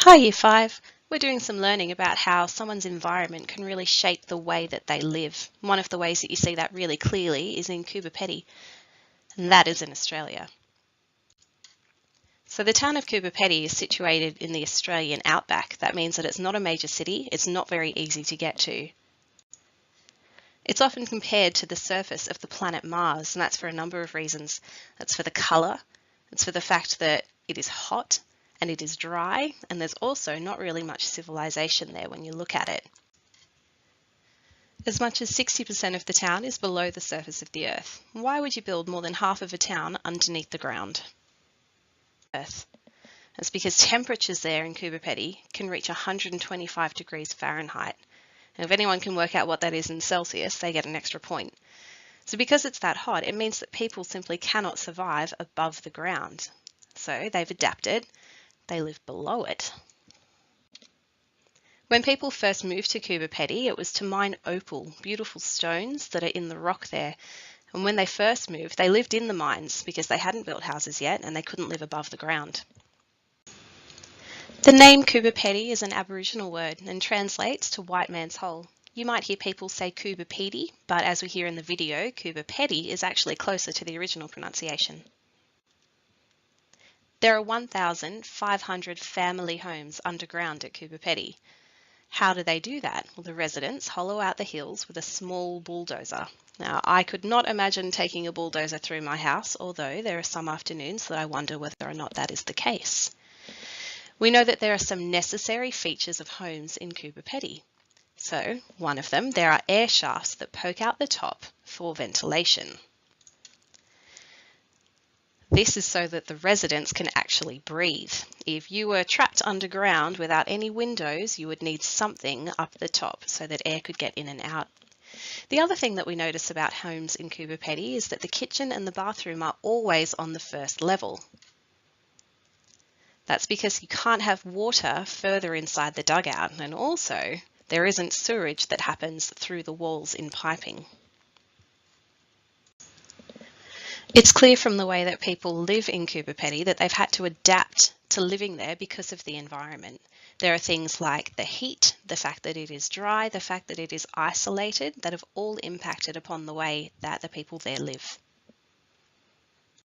Hi Year 5. We're doing some learning about how someone's environment can really shape the way that they live. One of the ways that you see that really clearly is in Coober Pedy, and that is in Australia. So the town of Coober Pedy is situated in the Australian outback. That means that it's not a major city, it's not very easy to get to. It's often compared to the surface of the planet Mars, and that's for a number of reasons. That's for the colour, it's for the fact that it is hot, and it is dry, and there's also not really much civilization there when you look at it. As much as 60% of the town is below the surface of the Earth. Why would you build more than half of a town underneath the ground? Earth. It's because temperatures there in Coober Pedy can reach 125 degrees Fahrenheit. And if anyone can work out what that is in Celsius, they get an extra point. So because it's that hot, it means that people simply cannot survive above the ground. So they've adapted. They live below it. When people first moved to Coober Pedy, it was to mine opal, beautiful stones that are in the rock there. And when they first moved, they lived in the mines because they hadn't built houses yet and they couldn't live above the ground. The name Coober Pedy is an Aboriginal word and translates to white man's hole. You might hear people say Coober Pedy, but as we hear in the video, Coober Pedy is actually closer to the original pronunciation. There are 1,500 family homes underground at Coober Pedy. How do they do that? Well, the residents hollow out the hills with a small bulldozer. Now, I could not imagine taking a bulldozer through my house, although there are some afternoons that I wonder whether or not that is the case. We know that there are some necessary features of homes in Coober Pedy. So, one of them, there are air shafts that poke out the top for ventilation. This is so that the residents can actually breathe. If you were trapped underground without any windows, you would need something up the top so that air could get in and out. The other thing that we notice about homes in Coober Pedy is that the kitchen and the bathroom are always on the first level. That's because you can't have water further inside the dugout, and also there isn't sewerage that happens through the walls in piping. It's clear from the way that people live in Coober Pedy that they've had to adapt to living there because of the environment. There are things like the heat, the fact that it is dry, the fact that it is isolated, that have all impacted upon the way that the people there live.